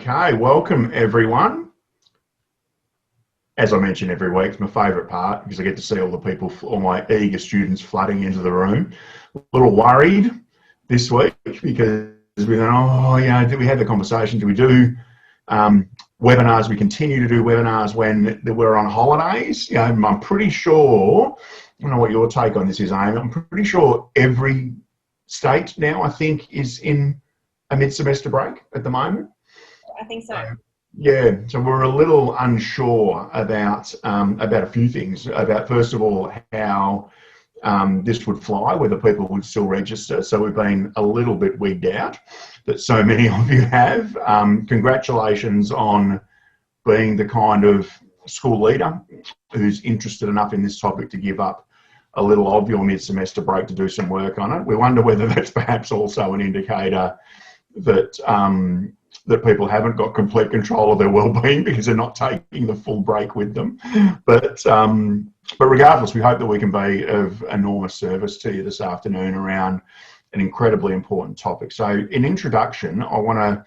Okay, welcome everyone. As I mention every week, it's my favourite part because I get to see all the people, all my eager students flooding into the room. A little worried this week because we go, oh, you know, we had the conversation, do we do webinars? We continue to do webinars when we're on holidays. You know, I'm pretty sure, I don't know what your take on this is, Amy, I'm pretty sure every state now, I think, is in a mid-semester break at the moment. I think so. Yeah, so we're a little unsure about a few things. About, first of all, how this would fly, whether people would still register. So we've been a little bit wigged out that so many of you have. Congratulations on being the kind of school leader who's interested enough in this topic to give up a little of your mid-semester break to do some work on it. We wonder whether that's perhaps also an indicator that that people haven't got complete control of their well-being because they're not taking the full break with them. But regardless, we hope that we can be of enormous service to you this afternoon around an incredibly important topic. So in introduction, I want to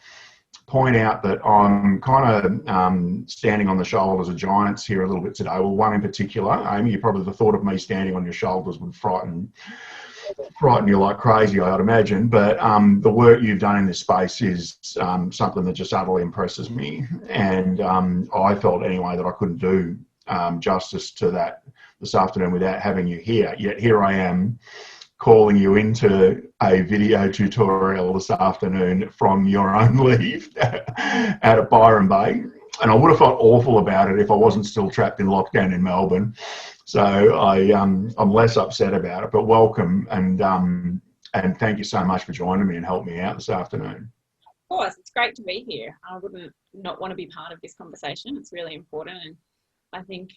point out that I'm kind of standing on the shoulders of giants here a little bit today. Well, one in particular, Amy, you probably the thought of me standing on your shoulders would frighten you like crazy, I'd imagine, but the work you've done in this space is something that just utterly impresses me, and I felt anyway that I couldn't do justice to that this afternoon without having you here. Yet here I am calling you into a video tutorial this afternoon from your own leave out at Byron Bay, and I would have felt awful about it if I wasn't still trapped in lockdown in Melbourne. So I'm less upset about it, but welcome and thank you so much for joining me and helping me out this afternoon. Of course, it's great to be here. I wouldn't not want to be part of this conversation. It's really important, and I think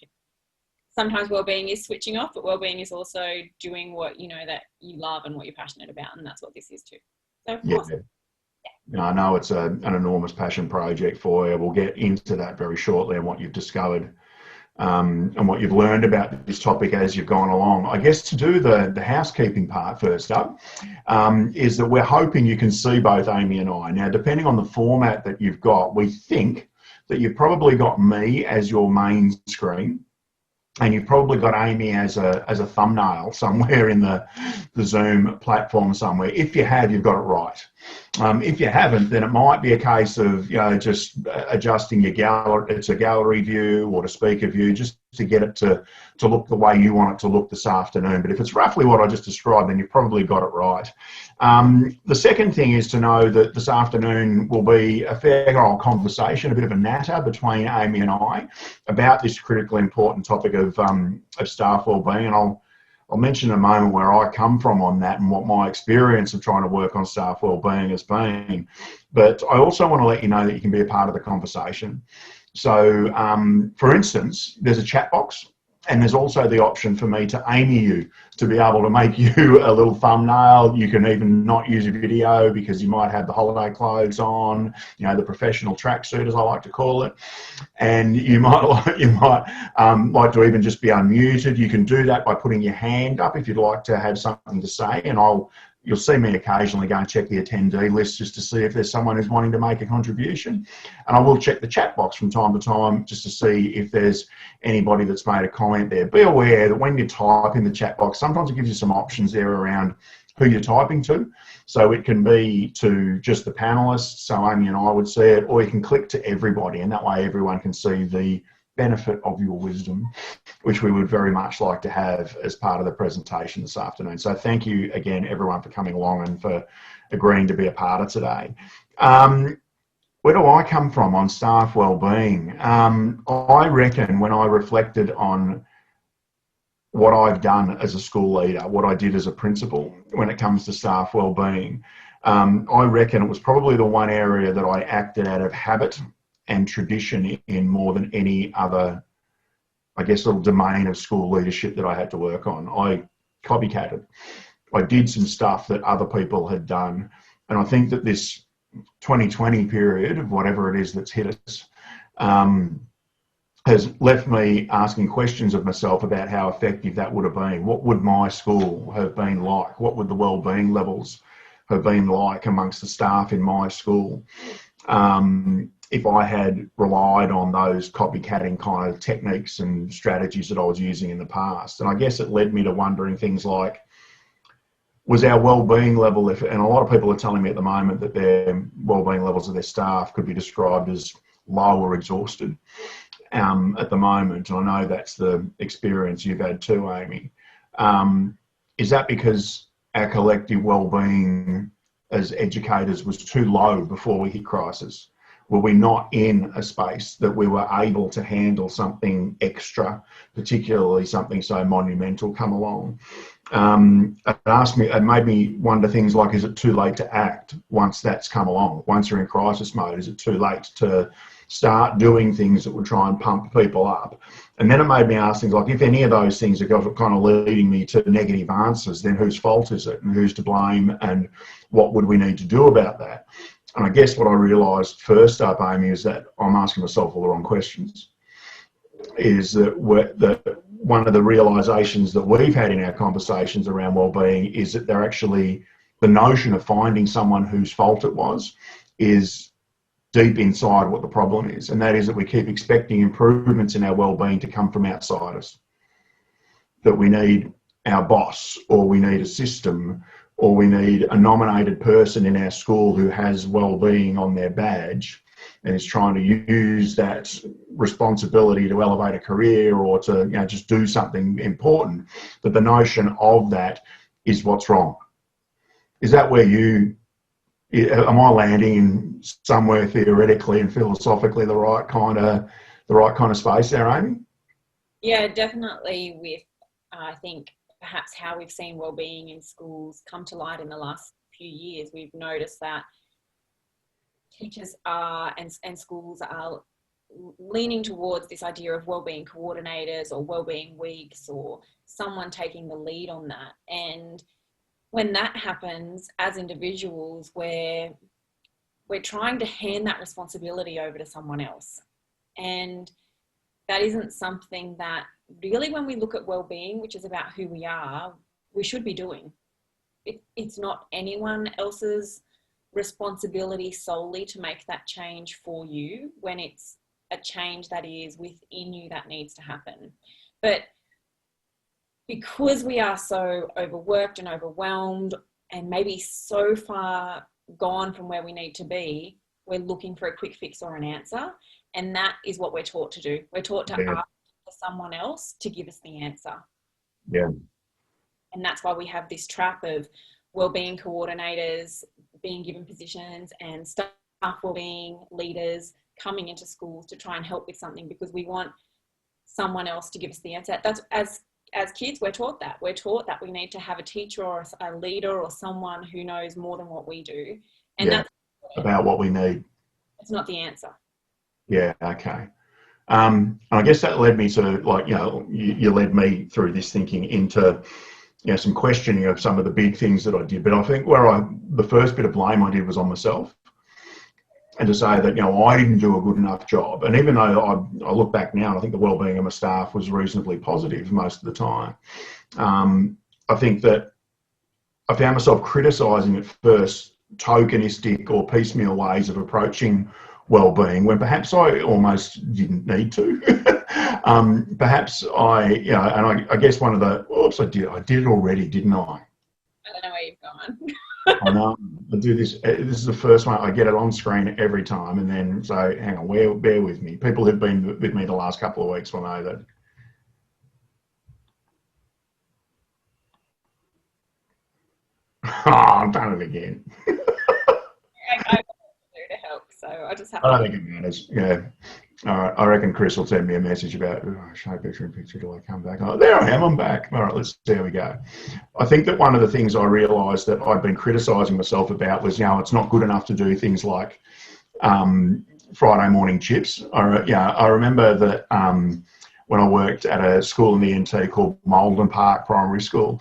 sometimes wellbeing is switching off, but wellbeing is also doing what you know that you love and what you're passionate about, and that's what this is too. So of course. Yeah. I know it's an enormous passion project for you. We'll get into that very shortly and what you've discovered. And what you've learned about this topic as you've gone along. I guess to do the housekeeping part first up is that we're hoping you can see both Amy and I. Now, depending on the format that you've got, we think that you've probably got me as your main screen, and you've probably got Amy as a thumbnail somewhere in the Zoom platform somewhere. If you have, you've got it right. If you haven't, then it might be a case of just adjusting your gallery to gallery view or to speaker view just to get it to look the way you want it to look this afternoon. But if it's roughly what I just described, then you've probably got it right. The second thing is to know that this afternoon will be a fair old conversation, a bit of a natter between Amy and I about this critically important topic of staff wellbeing, and I'll mention in a moment where I come from on that and what my experience of trying to work on staff wellbeing has been. But I also want to let you know that you can be a part of the conversation. So, for instance, there's a chat box, and there's also the option for me to Amy you, to be able to make you a little thumbnail. You can even not use a video because you might have the holiday clothes on, the professional tracksuit, as I like to call it, and you might like to even just be unmuted. You can do that by putting your hand up if you'd like to have something to say, and you'll see me occasionally go and check the attendee list just to see if there's someone who's wanting to make a contribution. And I will check the chat box from time to time just to see if there's anybody that's made a comment there. Be aware that when you type in the chat box, sometimes it gives you some options there around who you're typing to. So it can be to just the panelists, so Amy and I would see it, or you can click to everybody, and that way everyone can see the benefit of your wisdom, which we would very much like to have as part of the presentation this afternoon. So thank you again, everyone, for coming along and for agreeing to be a part of today. Where do I come from on staff wellbeing? I reckon when I reflected on what I've done as a school leader, what I did as a principal when it comes to staff wellbeing, I reckon it was probably the one area that I acted out of habit and tradition in more than any other, I guess, little domain of school leadership that I had to work on. I copycatted. I did some stuff that other people had done. And I think that this 2020 period of whatever it is that's hit us has left me asking questions of myself about how effective that would have been. What would my school have been like? What would the wellbeing levels have been like amongst the staff in my school? if I had relied on those copycatting kind of techniques and strategies that I was using in the past. And I guess it led me to wondering things like, was our well-being level, and a lot of people are telling me at the moment that their well-being levels of their staff could be described as low or exhausted at the moment. And I know that's the experience you've had too, Amy. Is that because our collective well-being as educators was too low before we hit crisis? Were we not in a space that we were able to handle something extra, particularly something so monumental come along? It made me wonder things like, is it too late to act once that's come along? Once you're in crisis mode, is it too late to start doing things that would try and pump people up? And then it made me ask things like, if any of those things are kind of leading me to negative answers, then whose fault is it and who's to blame and what would we need to do about that? And I guess what I realised first up, Amy, is that I'm asking myself all the wrong questions. Is that one of the realisations that we've had in our conversations around wellbeing is that they're actually, the notion of finding someone whose fault it was is deep inside what the problem is. And that is that we keep expecting improvements in our wellbeing to come from outside us. That we need our boss, or we need a system, or we need a nominated person in our school who has well-being on their badge and is trying to use that responsibility to elevate a career or to, just do something important. But the notion of that is what's wrong. Is that where am I landing in somewhere theoretically and philosophically the right kind of space there, Amy? Yeah, definitely. With I think perhaps how we've seen wellbeing in schools come to light in the last few years, we've noticed that teachers are and schools are leaning towards this idea of wellbeing coordinators or wellbeing weeks or someone taking the lead on that. And when that happens, as individuals, we're trying to hand that responsibility over to someone else. And that isn't something that really, when we look at wellbeing, which is about who we are, we should be doing. It's not anyone else's responsibility solely to make that change for you, when it's a change that is within you that needs to happen. But because we are so overworked and overwhelmed and maybe so far gone from where we need to be, we're looking for a quick fix or an answer. And that is what we're taught to do. We're taught to ask for someone else to give us the answer. Yeah. And that's why we have this trap of wellbeing coordinators being given positions and staff wellbeing leaders coming into schools to try and help with something, because we want someone else to give us the answer. That's as kids, we're taught that. We're taught that we need to have a teacher or a leader or someone who knows more than what we do. And that's about what we need. It's not the answer. Yeah, okay. And I guess that led me to, you led me through this thinking into, some questioning of some of the big things that I did. But I think the first bit of blame I did was on myself. And to say that, I didn't do a good enough job. And even though I look back now, and I think the wellbeing of my staff was reasonably positive most of the time, I think that I found myself criticising at first tokenistic or piecemeal ways of approaching wellbeing when perhaps I almost didn't need to. Perhaps I guess one of the, I did it already, didn't I? I don't know where you've gone. I know. I do this. This is the first one. I get it on screen every time, and then hang on, bear with me. People who've been with me the last couple of weeks will know that. I've done it again. I want to help, so I just have to. I don't think it matters. Yeah. All right. I reckon Chris will send me a message about, show picture in picture till I come back. Oh, there I am. I'm back. All right. Let's see how we go. I think that one of the things I realised that I'd been criticising myself about was, it's not good enough to do things like Friday morning chips. I remember that when I worked at a school in the NT called Malden Park Primary School,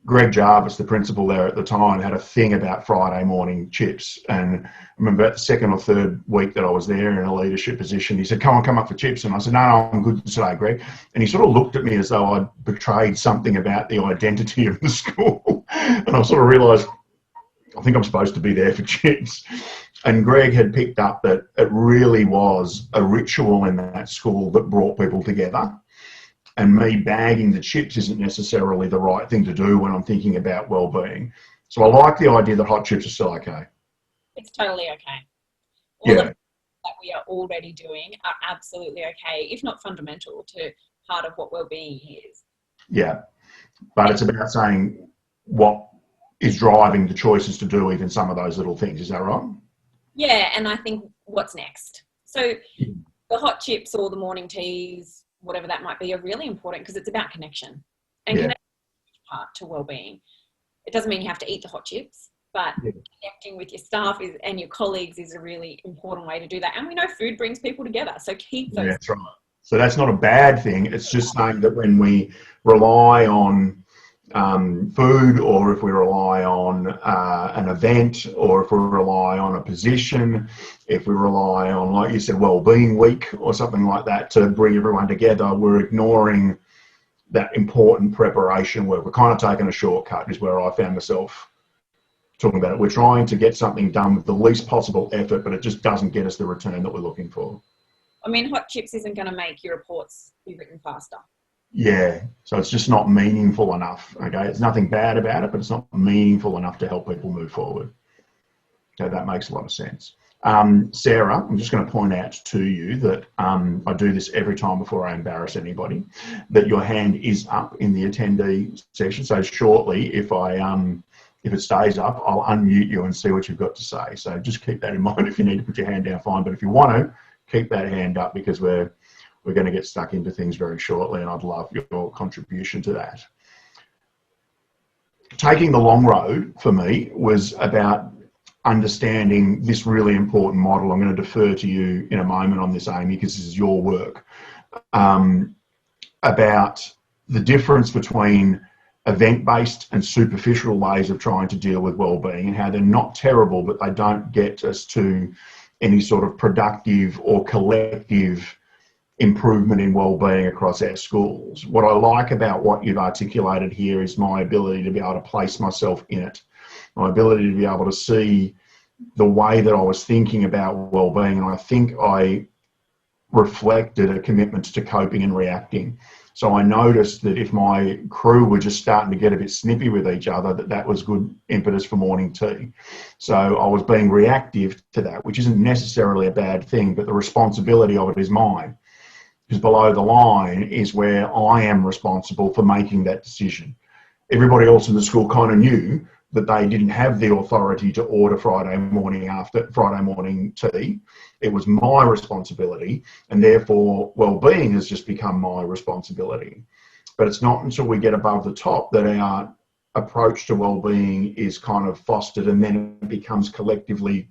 Greg Jarvis, the principal there at the time, had a thing about Friday morning chips. And I remember about the second or third week that I was there in a leadership position, he said, come up for chips. And I said, no, I'm good today, Greg. And he sort of looked at me as though I'd betrayed something about the identity of the school. And I sort of realised, I think I'm supposed to be there for chips. And Greg had picked up that it really was a ritual in that school that brought people together. And me bagging the chips isn't necessarily the right thing to do when I'm thinking about well-being. So I like the idea that hot chips are still okay. It's totally okay. All the Yeah, things that we are already doing are absolutely okay, if not fundamental to part of what well-being is. yeah. But it's And about saying what is driving the choices to do even some of those little things. Is that right? yeah, and I think what's next? So the hot chips or the morning teas, whatever that might be, are really important because it's about connection. And Yeah. connection is part to well-being. It doesn't mean you have to eat the hot chips, but Yeah, connecting with your staff and your colleagues is a really important way to do that. And we know food brings people together, so keep yeah, those. that's right. So that's not a bad thing. It's just saying that when we rely on food, or if we rely on an event, or if we rely on a position, if we rely on, like you said, Wellbeing Week or something like that to bring everyone together, we're ignoring that important preparation work. We're kind of taking a shortcut, is where I found myself talking about it. We're trying to get something done with the least possible effort, but it just doesn't get us the return that we're looking for. I mean, hot chips isn't going to make your reports be written faster. Yeah, so it's just not meaningful enough. Okay, it's nothing bad about it, but it's not meaningful enough to help people move forward. Okay, that makes a lot of sense. Sarah, I'm just going to point out to you that I do this every time before I embarrass anybody, that your hand is up in the attendee section. So shortly, if it stays up, I'll unmute you and see what you've got to say. So just keep that in mind. If you need to put your hand down, fine. But if you want to, keep that hand up, because we're going to get stuck into things very shortly, and I'd love your contribution to that. Taking the long road for me was about understanding this really important model. I'm going to defer to you in a moment on this, Amy, because this is your work, about the difference between event-based and superficial ways of trying to deal with well-being, and how they're not terrible, but they don't get us to any sort of productive or collective improvement in well-being across our schools. What I like about what you've articulated here is my ability to be able to place myself in it, my ability to be able to see the way that I was thinking about well-being, and I think I reflected a commitment to coping and reacting. So I noticed that if my crew were just starting to get a bit snippy with each other, that was good impetus for morning tea. So I was being reactive to that, which isn't necessarily a bad thing, but the responsibility of it is mine. Because below the line is where I am responsible for making that decision. Everybody else in the school kind of knew that they didn't have the authority to order Friday morning tea. It was my responsibility, and therefore well-being has just become my responsibility. But it's not until we get above the top that our approach to well-being is kind of fostered, and then it becomes collectively,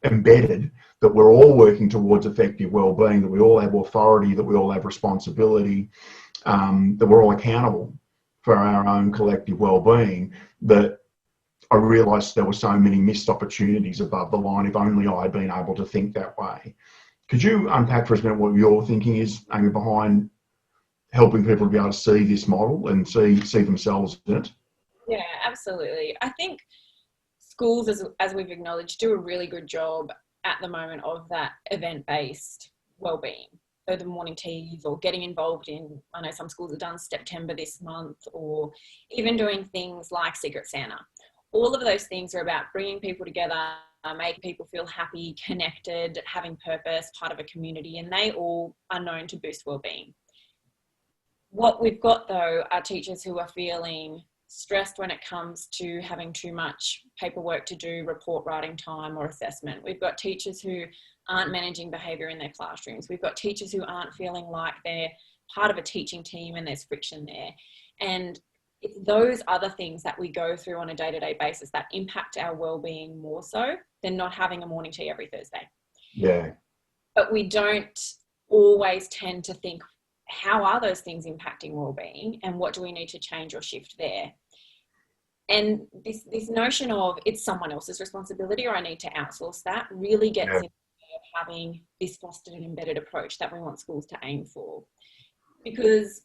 embedded, that we're all working towards effective well-being, that we all have authority, that we all have responsibility, that we're all accountable for our own collective well-being. That I realised there were so many missed opportunities above the line. If only I had been able to think that way. Could you unpack for us a minute what your thinking is, Amy, behind helping people to be able to see this model and see themselves in it? Yeah, absolutely. I think schools, as we've acknowledged, do a really good job at the moment of that event-based well-being. So the morning teas, or getting involved in, I know some schools have done September this month, or even doing things like Secret Santa. All of those things are about bringing people together, making people feel happy, connected, having purpose, part of a community, and they all are known to boost well-being. What we've got, though, are teachers who are feeling stressed when it comes to having too much paperwork to do, report writing time or assessment. We've got teachers who aren't managing behaviour in their classrooms. We've got teachers who aren't feeling like they're part of a teaching team and there's friction there. And it's those other things that we go through on a day-to-day basis that impact our well-being more so than not having a morning tea every Thursday. Yeah. But we don't always tend to think, how are those things impacting well-being, and what do we need to change or shift there? And this notion of it's someone else's responsibility, or I need to outsource that, really gets into having this fostered and embedded approach that we want schools to aim for. Because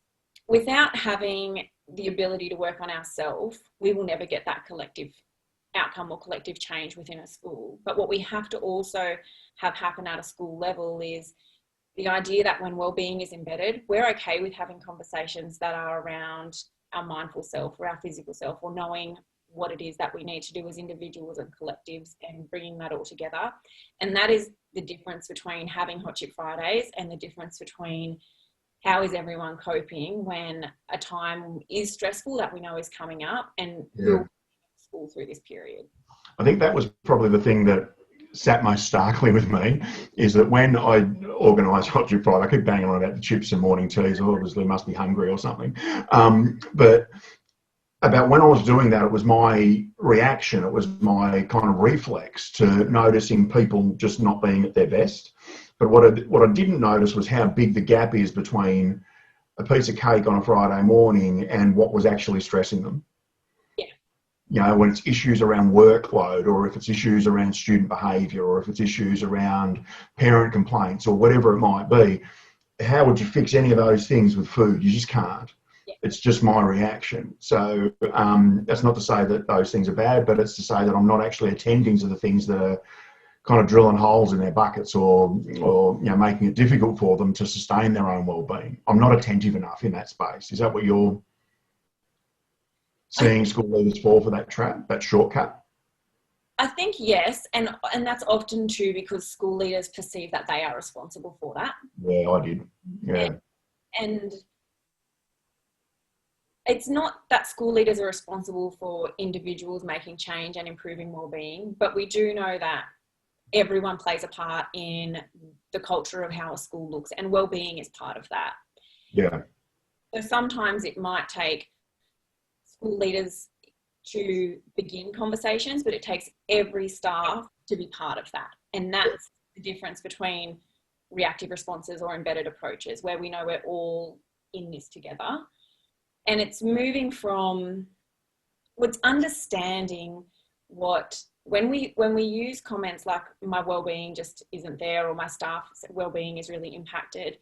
without having the ability to work on ourselves, we will never get that collective outcome or collective change within a school. But what we have to also have happen at a school level is the idea that when wellbeing is embedded, we're okay with having conversations that are around our mindful self or our physical self, or knowing what it is that we need to do as individuals and collectives and bringing that all together. And that is the difference between having Hot Chip Fridays and the difference between how is everyone coping when a time is stressful that we know is coming up, and we'll school through this period. I think that was probably the thing that sat most starkly with me, is that when I organised Hot Chip Friday, I keep banging on about the chips and morning teas, obviously must be hungry or something. But about when I was doing that, it was my reaction, it was my kind of reflex to noticing people just not being at their best. But what I didn't notice was how big the gap is between a piece of cake on a Friday morning and what was actually stressing them. Yeah. You know, when it's issues around workload, or if it's issues around student behaviour, or if it's issues around parent complaints, or whatever it might be, how would you fix any of those things with food? You just can't. It's just my reaction. So that's not to say that those things are bad, but it's to say that I'm not actually attending to the things that are kind of drilling holes in their buckets, or making it difficult for them to sustain their own well-being. I'm not attentive enough in that space. Is that what you're seeing school leaders fall for, that trap, that shortcut? I think yes, and that's often too because school leaders perceive that they are responsible for that. Yeah, I did. Yeah. And it's not that school leaders are responsible for individuals making change and improving well-being, but we do know that everyone plays a part in the culture of how a school looks, and well-being is part of that. Yeah. So sometimes it might take school leaders to begin conversations, but it takes every staff to be part of that. And that's the difference between reactive responses or embedded approaches, where we know we're all in this together. And it's moving from what's understanding what, when we use comments like my well-being just isn't there, or my staff's well-being is really impacted,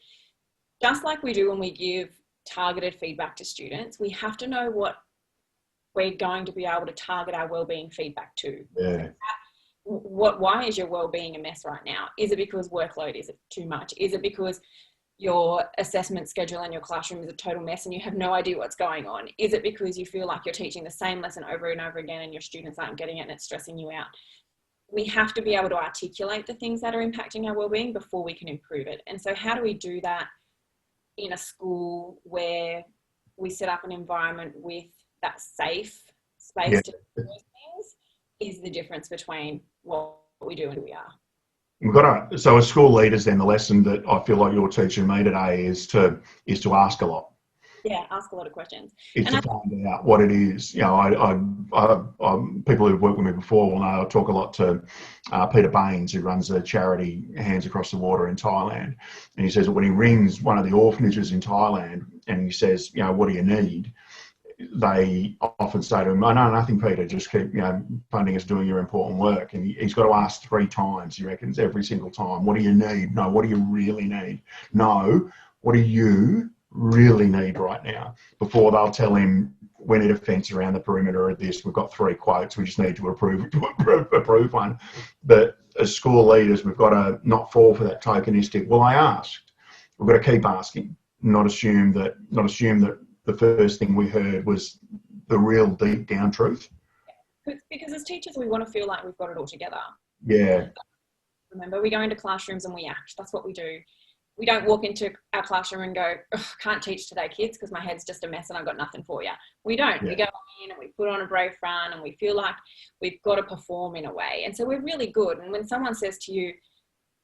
just like we do when we give targeted feedback to students, we have to know what we're going to be able to target our well-being feedback to. Yeah. Why is your well-being a mess right now? Is it because workload is too much? Is it because your assessment schedule in your classroom is a total mess and you have no idea what's going on? Is it because you feel like you're teaching the same lesson over and over again and your students aren't getting it and it's stressing you out? We have to be able to articulate the things that are impacting our well-being before we can improve it. And so how do we do that in a school where we set up an environment with that safe space to do those things, is the difference between what we do and who we are. So as school leaders, then the lesson that I feel like you're teaching me today is to ask a lot. Yeah, ask a lot of questions. Is to find out what it is. You know, I people who've worked with me before will know I talk a lot to Peter Baines, who runs a charity, Hands Across the Water in Thailand, and he says that when he rings one of the orphanages in Thailand and he says, you know, what do you need? They often say to him, "Oh, no, nothing, Peter. Just keep, funding us doing your important work." And he's got to ask 3 times, he reckons, every single time. What do you need? No, what do you really need? No, what do you really need right now? Before they'll tell him, we need a fence around the perimeter of this. We've got 3 quotes. We just need to approve one. But as school leaders, we've got to not fall for that tokenistic. Well, I asked. We've got to keep asking, not assume that the first thing we heard was the real deep down truth. Because as teachers, we want to feel like we've got it all together. Yeah. Remember, we go into classrooms and we act. That's what we do. We don't walk into our classroom and go, can't teach today, kids, because my head's just a mess and I've got nothing for you. We don't. Yeah. We go in and we put on a brave front and we feel like we've got to perform in a way. And so we're really good. And when someone says to you,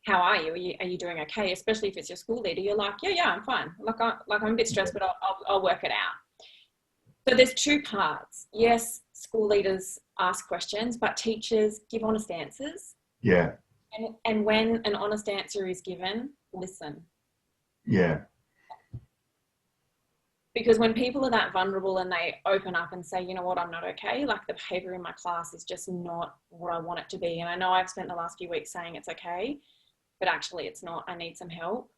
how are you? Are you doing okay? Especially if it's your school leader, you're like, yeah, I'm fine. I'm a bit stressed, but I'll work it out. So there's 2 parts. Yes, school leaders ask questions, but teachers give honest answers. Yeah. And when an honest answer is given, listen. Yeah. Because when people are that vulnerable and they open up and say, you know what, I'm not okay, like the behaviour in my class is just not what I want it to be. And I know I've spent the last few weeks saying it's okay, but actually it's not, I need some help.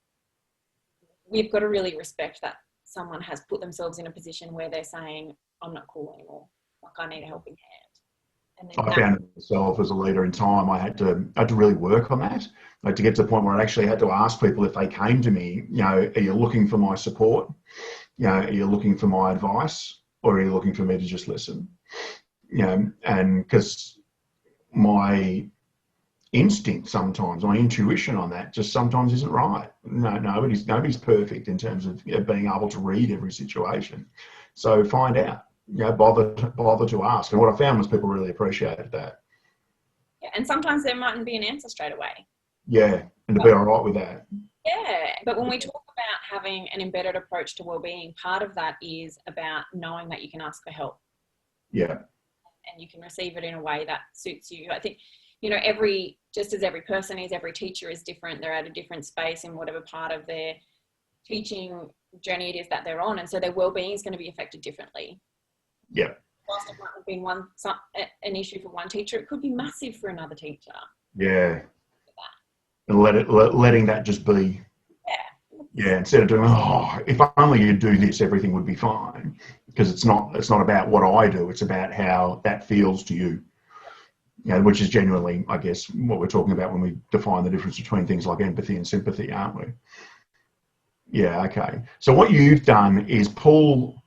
We've got to really respect that someone has put themselves in a position where they're saying, I'm not cool anymore. Like, I need a helping hand. And then I that, found it myself as a leader in time. I had to really work on that. Like to get to the point where I actually had to ask people if they came to me, are you looking for my support? Are you looking for my advice, or are you looking for me to just listen? And because my instinct sometimes, my intuition on that just sometimes isn't right. No, nobody's perfect in terms of being able to read every situation. So find out, bother to ask. And what I found was people really appreciated that. yeah, and sometimes there mightn't be an answer straight away. Yeah, and to be all right with that. Yeah, but when we talk about having an embedded approach to wellbeing, part of that is about knowing that you can ask for help. Yeah. And you can receive it in a way that suits you. I think, just as every person is, every teacher is different. They're at a different space in whatever part of their teaching journey it is that they're on. And so their wellbeing is going to be affected differently. Yeah. Whilst it might have been an issue for one teacher, it could be massive for another teacher. Yeah. And letting that just be. Yeah, instead of doing, if only you do this, everything would be fine. Because it's not about what I do, it's about how that feels to you. Which is genuinely, I guess, what we're talking about when we define the difference between things like empathy and sympathy, aren't we? Yeah, okay. So what you've done is pull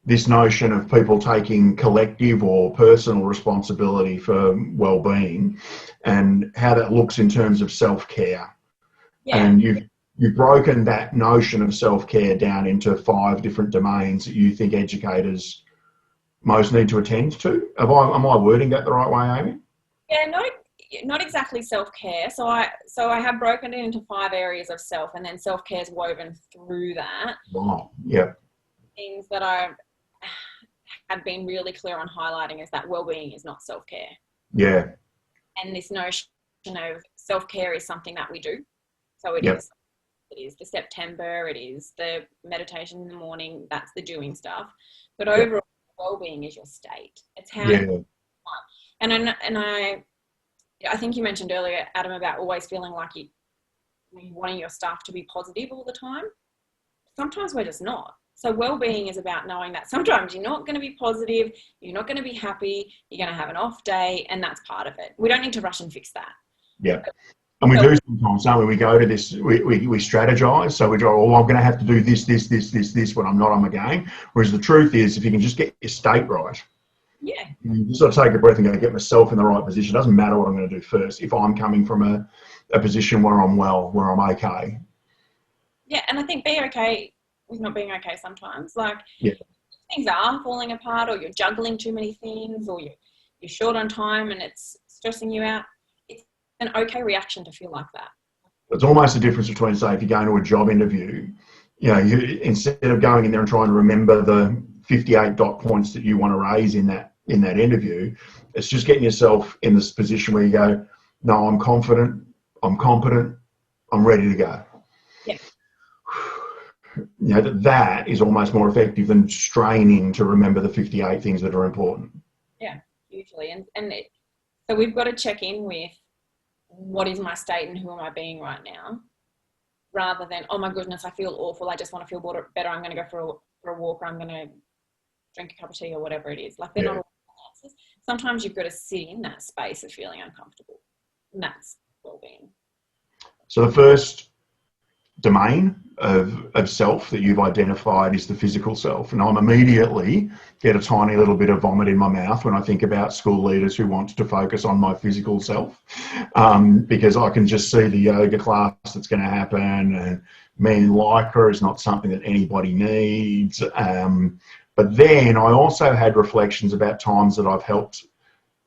this notion of people taking collective or personal responsibility for well-being and how that looks in terms of self-care. Yeah. And you've broken that notion of self-care down into 5 different domains that you think educators most need to attend to. Am I wording that the right way, Amy? Yeah, not exactly self-care. So I have broken it into 5 areas of self, and then self-care is woven through that. Wow. Yeah. Things that I have been really clear on highlighting is that well-being is not self-care. Yeah. And this notion of self-care is something that we do. So it is the September, it is the meditation in the morning, that's the doing stuff. But overall, well-being is your state. It's how you and I think you mentioned earlier, Adam, about always feeling like you wanting your staff to be positive all the time. Sometimes we're just not. So well-being is about knowing that sometimes you're not going to be positive, you're not going to be happy, you're going to have an off day, and that's part of it. We don't need to rush and fix that. Yeah. And we do sometimes, don't we? We go to this, we strategize. So we go, I'm going to have to do this. When I'm not on the game. Whereas the truth is, if you can just get your state right, you just sort of take a breath and go, get myself in the right position. It doesn't matter what I'm going to do first. If I'm coming from a position where I'm well, where I'm okay. Yeah, and I think be okay with not being okay sometimes. Like things are falling apart, or you're juggling too many things, or you're short on time and it's stressing you out. It's an okay reaction to feel like that. It's almost the difference between, say, if you're going to a job interview, you instead of going in there and trying to remember the 58 dot points that you want to raise in that interview, it's just getting yourself in this position where you go, no, I'm confident, I'm competent, I'm ready to go. Yeah. That is almost more effective than straining to remember the 58 things that are important. Yeah, hugely. So we've got to check in with what is my state and who am I being right now, rather than, oh my goodness, I feel awful, I just want to feel better, I'm going to go for a walk, or I'm going to drink a cup of tea, or whatever it is. Like, they're not all answers. Sometimes you've got to sit in that space of feeling uncomfortable, and that's well-being. So the first domain of self that you've identified is the physical self, and I'm immediately get a tiny little bit of vomit in my mouth when I think about school leaders who want to focus on my physical self, because I can just see the yoga class that's going to happen, and me in Lycra is not something that anybody needs. But then I also had reflections about times that I've helped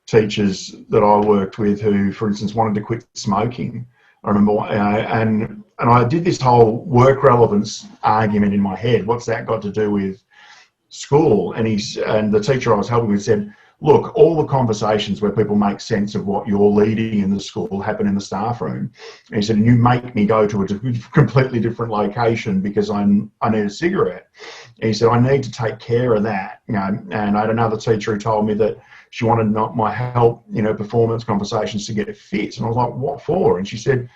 teachers that I worked with who, for instance, wanted to quit smoking. I remember, and I did this whole work relevance argument in my head. What's that got to do with school? And the teacher I was helping with said, look, all the conversations where people make sense of what you're leading in the school happen in the staff room. And he said, and you make me go to a completely different location because I need a cigarette. And he said, I need to take care of that. And I had another teacher who told me that she wanted my help, performance conversations to get fit. And I was like, what for? And she said,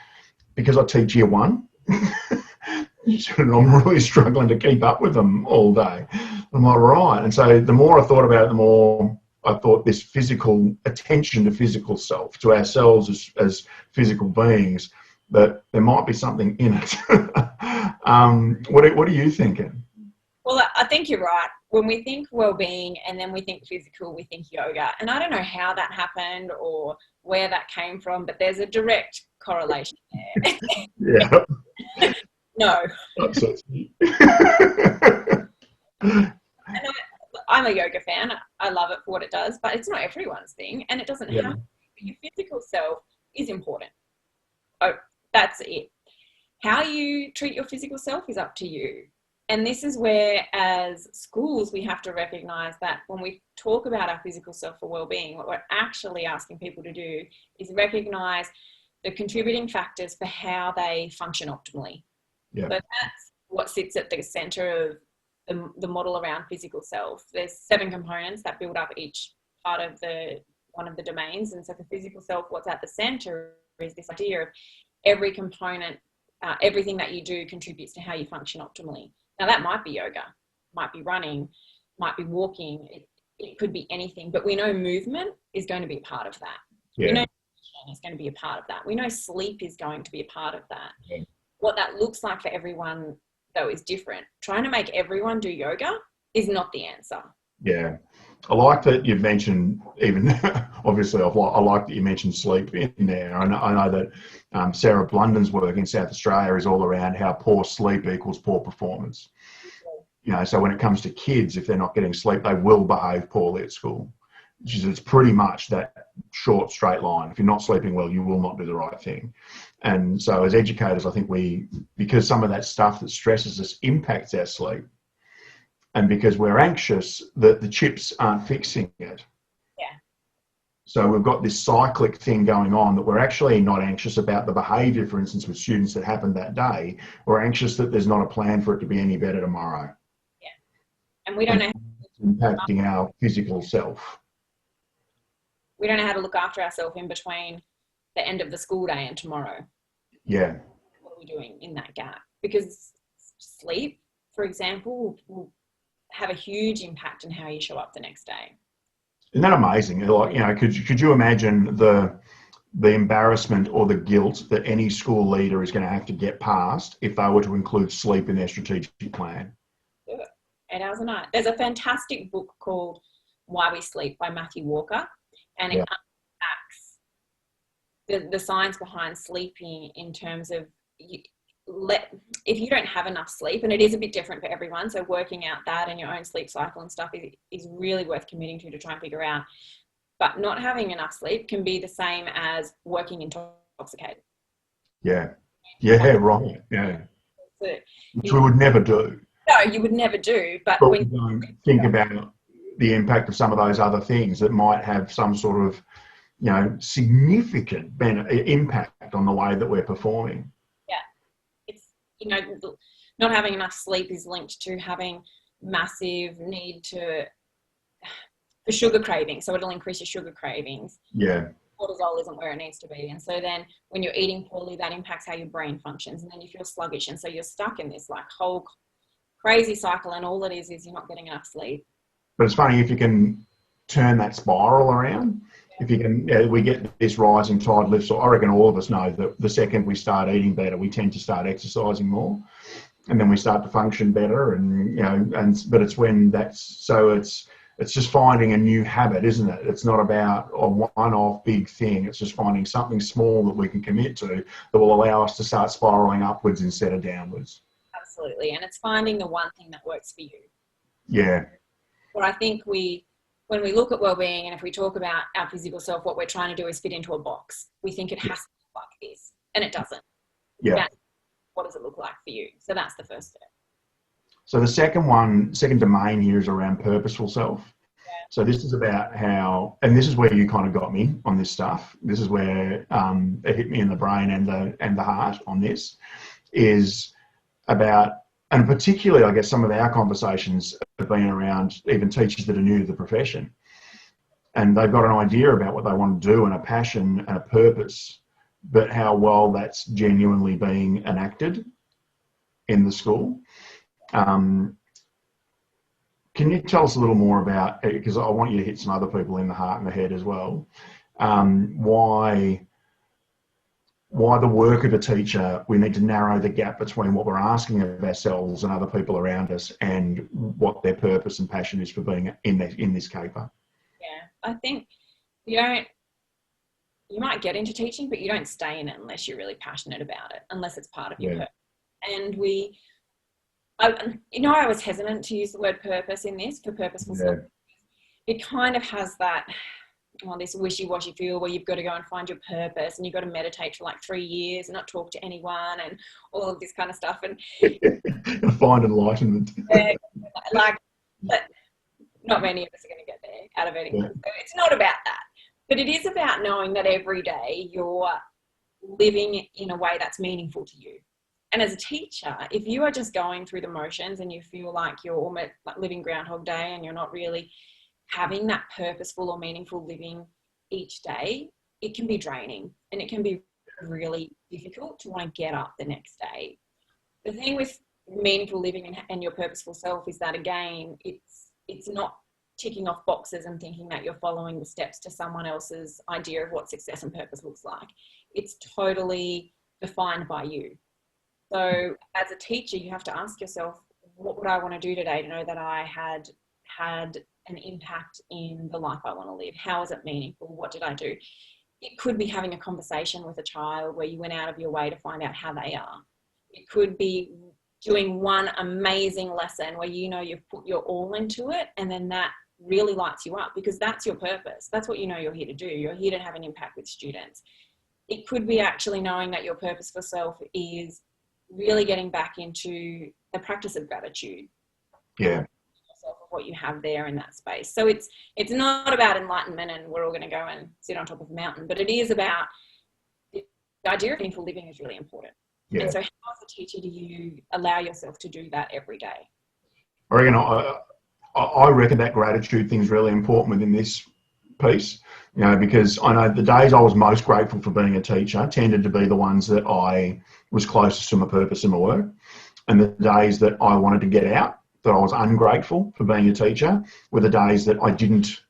because I teach year 1. And I'm really struggling to keep up with them all day. I'm like, right. And so the more I thought about it, the more I thought this physical attention to physical self, to ourselves as physical beings, that there might be something in it. What are you thinking? Well, I think you're right. When we think well-being and then we think physical, we think yoga. And I don't know how that happened or where that came from, but there's a direct correlation there. Yeah. No. Upsets me. And I'm a yoga fan. I love it for what it does, but it's not everyone's thing, and it doesn't have to be. Your physical self is important. Oh, that's it. How you treat your physical self is up to you. And this is where, as schools, we have to recognise that when we talk about our physical self for well-being, what we're actually asking people to do is recognise the contributing factors for how they function optimally. Yeah. So that's what sits at the centre of the model around physical self. There's 7 components that build up each part of one of the domains. And so for physical self, what's at the centre is this idea of every component, everything that you do contributes to how you function optimally. Now that might be yoga, might be running, might be walking. It could be anything, but we know movement is going to be a part of that. Yeah. We know nutrition is going to be a part of that. We know sleep is going to be a part of that. Yeah. What that looks like for everyone, though, is different. Trying to make everyone do yoga is not the answer. Yeah. I like that you've mentioned, even obviously, I like that you mentioned sleep in there. I know that Sarah Blunden's work in South Australia is all around how poor sleep equals poor performance. You know, so when it comes to kids, if they're not getting sleep, they will behave poorly at school. It's pretty much that short, straight line. If you're not sleeping well, you will not do the right thing. And so as educators, I think because some of that stuff that stresses us impacts our sleep, and because we're anxious, the chips aren't fixing it. Yeah. So we've got this cyclic thing going on that we're actually not anxious about the behaviour, for instance, with students that happened that day. We're anxious that there's not a plan for it to be any better tomorrow. Yeah. And we don't know. It's impacting our physical self. We don't know how to look after ourselves in between the end of the school day and tomorrow. Yeah. What are we doing in that gap? Because sleep, for example, will have a huge impact on how you show up the next day. Isn't that amazing? Like, you know, could you imagine the embarrassment or the guilt that any school leader is going to have to get past if they were to include sleep in their strategic plan? Do it. 8 hours a night. There's a fantastic book called Why We Sleep by Matthew Walker, and it unpacks the science behind sleeping in terms of if you don't have enough sleep, and it is a bit different for everyone, so working out that and your own sleep cycle and stuff is really worth committing to try and figure out. But not having enough sleep can be the same as working intoxicated. Yeah. Yeah, right. Yeah. Which we would never do. No, you would never do. But when you don't think about the impact of some of those other things that might have some sort of, you know, significant impact on the way that we're performing. You know, not having enough sleep is linked to having massive need for sugar cravings. So it'll increase your sugar cravings. Yeah. Cortisol isn't where it needs to be. And so then when you're eating poorly, that impacts how your brain functions. And then you feel sluggish. And so you're stuck in this like whole crazy cycle. And all it is you're not getting enough sleep. But it's funny, if you can turn that spiral around, if you can, we get this rising tide lifts. So I reckon all of us know that the second we start eating better, we tend to start exercising more, and then we start to function better. And you know, but it's when it's just finding a new habit, isn't it? It's not about a one-off big thing. It's just finding something small that we can commit to that will allow us to start spiraling upwards instead of downwards. Absolutely, and it's finding the one thing that works for you. Yeah. Well, I think when we look at well-being, and if we talk about our physical self, what we're trying to do is fit into a box. We think it has to look like this, and it doesn't. Yeah. What does it look like for you? So that's the first step. So the second domain here is around purposeful self. Yeah. So this is about how, and this is where you kind of got me on this stuff. This is where it hit me in the brain and the heart on this, is about, and particularly, I guess, some of our conversations have been around even teachers that are new to the profession. And they've got an idea about what they want to do and a passion and a purpose, but how well that's genuinely being enacted in the school. Can can you tell us a little more about, because I want you to hit some other people in the heart and the head as well, why the work of a teacher, we need to narrow the gap between what we're asking of ourselves and other people around us and what their purpose and passion is for being in this caper. Yeah, I think you might get into teaching, but you don't stay in it unless you're really passionate about it, unless it's part of your purpose. And I was hesitant to use the word purpose in this, for purposeful self. It kind of has that, this wishy-washy feel where you've got to go and find your purpose and you've got to meditate for like 3 years and not talk to anyone and all of this kind of stuff. And find enlightenment. But not many of us are going to get there out of anyone. So it's not about that. But it is about knowing that every day you're living in a way that's meaningful to you. And as a teacher, if you are just going through the motions and you feel like you're almost like living Groundhog Day and you're not really having that purposeful or meaningful living each day, it can be draining and it can be really difficult to want to get up the next day. The thing with meaningful living and your purposeful self is that, again, it's not ticking off boxes and thinking that you're following the steps to someone else's idea of what success and purpose looks like. It's totally defined by you. So as a teacher, you have to ask yourself, what would I want to do today to know that I had an impact in the life I want to live? How is it meaningful? What did I do? It could be having a conversation with a child where you went out of your way to find out how they are. It could be doing one amazing lesson where you've put your all into it, and then that really lights you up because that's your purpose. That's what you're here to do. You're here to have an impact with students. It could be actually knowing that your purpose for self is really getting back into the practice of gratitude. Yeah. Of what you have there in that space. So it's not about enlightenment and we're all going to go and sit on top of a mountain, but it is about the idea of meaningful living is really important. Yeah. And so how as a teacher do you allow yourself to do that every day? I reckon that gratitude thing is really important within this piece, because I know the days I was most grateful for being a teacher tended to be the ones that I was closest to my purpose in my work, and the days that I wanted to get out, that I was ungrateful for being a teacher, were the days that I didn't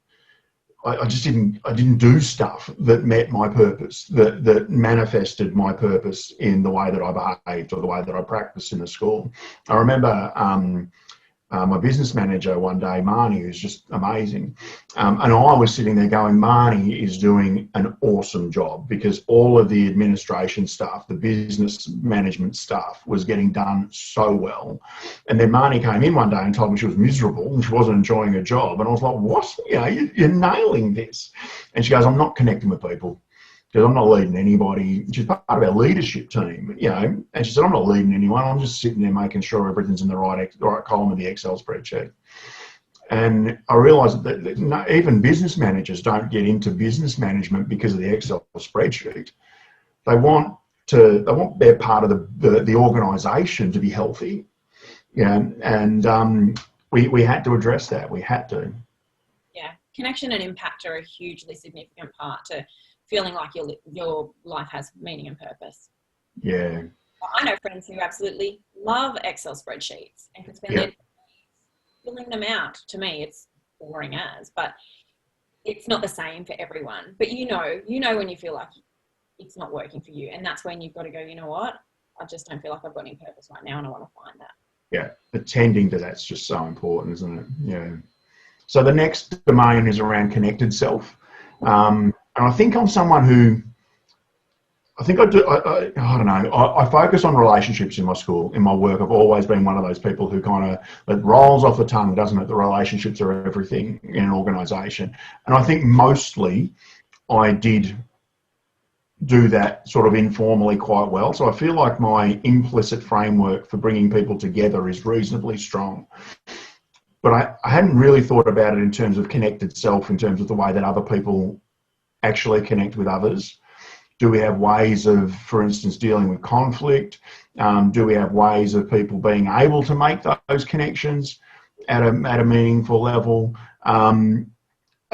do stuff that met my purpose, that manifested my purpose in the way that I behaved or the way that I practiced in the school. I remember my business manager one day, Marnie, who's just amazing. And I was sitting there going, Marnie is doing an awesome job because all of the administration stuff, the business management stuff was getting done so well. And then Marnie came in one day and told me she was miserable and she wasn't enjoying her job. And I was like, what? You're nailing this. And she goes, I'm not connecting with people. Because I'm not leading anybody. She's part of our leadership team, and she said, I'm not leading anyone. I'm just sitting there making sure everything's in the right column of the Excel spreadsheet. And I realised that even business managers don't get into business management because of the Excel spreadsheet. They want their part of the organisation to be healthy. And we had to address that. We had to. Yeah, connection and impact are a hugely significant part to feeling like your life has meaning and purpose. Yeah. I know friends who absolutely love Excel spreadsheets and can spend their days filling them out. To me, it's boring as, but it's not the same for everyone. But you know when you feel like it's not working for you, and that's when you've got to go, you know what? I just don't feel like I've got any purpose right now, and I want to find that. Yeah, attending to that's just so important, isn't it? Yeah. So the next domain is around connected self. And I think I'm someone who, I don't know, I focus on relationships in my school, in my work. I've always been one of those people who kind of, it rolls off the tongue, doesn't it? The relationships are everything in an organisation. And I think mostly I did do that sort of informally quite well. So I feel like my implicit framework for bringing people together is reasonably strong. But I hadn't really thought about it in terms of connected self, in terms of the way that other people actually connect with others. Do we have ways of, for instance, dealing with conflict? Do we have ways of people being able to make those connections at a meaningful level? And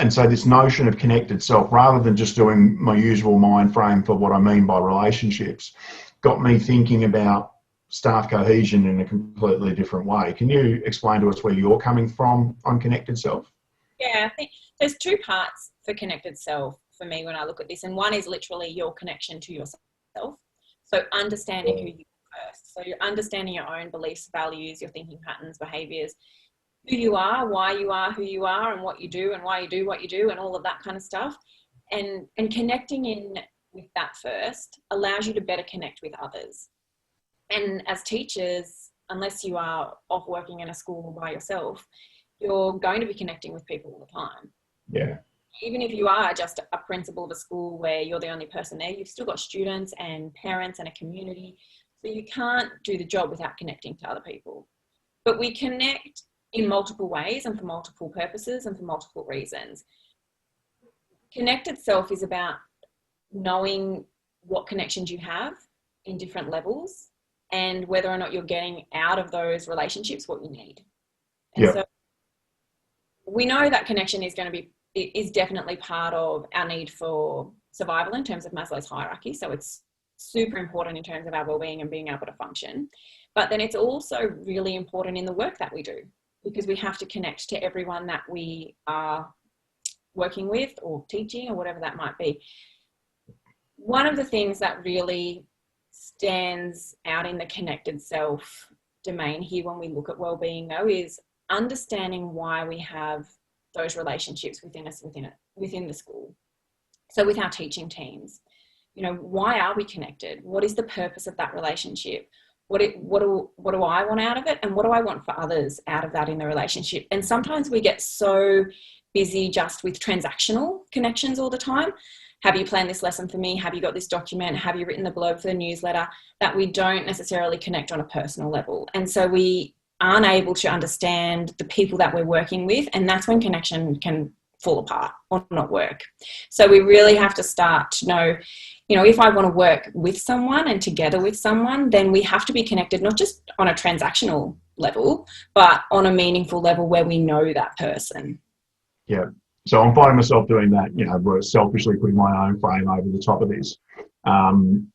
so this notion of connected self, rather than just doing my usual mind frame for what I mean by relationships, got me thinking about staff cohesion in a completely different way. Can you explain to us where you're coming from on Connected Self? Yeah, I think there's two parts for Connected Self for me when I look at this, and one is literally your connection to yourself. So understanding who you are first. So you're understanding your own beliefs, values, your thinking patterns, behaviours, who you are, why you are who you are, and what you do and why you do what you do, and all of that kind of stuff. And connecting in with that first allows you to better connect with others. And as teachers, unless you are off working in a school by yourself, you're going to be connecting with people all the time. Yeah. Even if you are just a principal of a school where you're the only person there, you've still got students and parents and a community. So you can't do the job without connecting to other people. But we connect in multiple ways and for multiple purposes and for multiple reasons. Connected Self is about knowing what connections you have in different levels and whether or not you're getting out of those relationships what you need. And so we know that connection is definitely part of our need for survival in terms of Maslow's hierarchy. So it's super important in terms of our well-being and being able to function. But then it's also really important in the work that we do, because we have to connect to everyone that we are working with or teaching or whatever that might be. One of the things that really stands out in the Connected Self domain here when we look at well-being, though, is understanding why we have those relationships within the school. So with our teaching teams, why are we connected? What is the purpose of that relationship? What do I want out of it? And what do I want for others out of that in the relationship? And sometimes we get so busy just with transactional connections all the time. Have you planned this lesson for me? Have you got this document? Have you written the blurb for the newsletter? That we don't necessarily connect on a personal level. And so we aren't able to understand the people that we're working with. And that's when connection can fall apart or not work. So we really have to start to know, if I want to work with someone and together with someone, then we have to be connected, not just on a transactional level, but on a meaningful level where we know that person. Yeah. So I'm finding myself doing that, selfishly putting my own frame over the top of this. And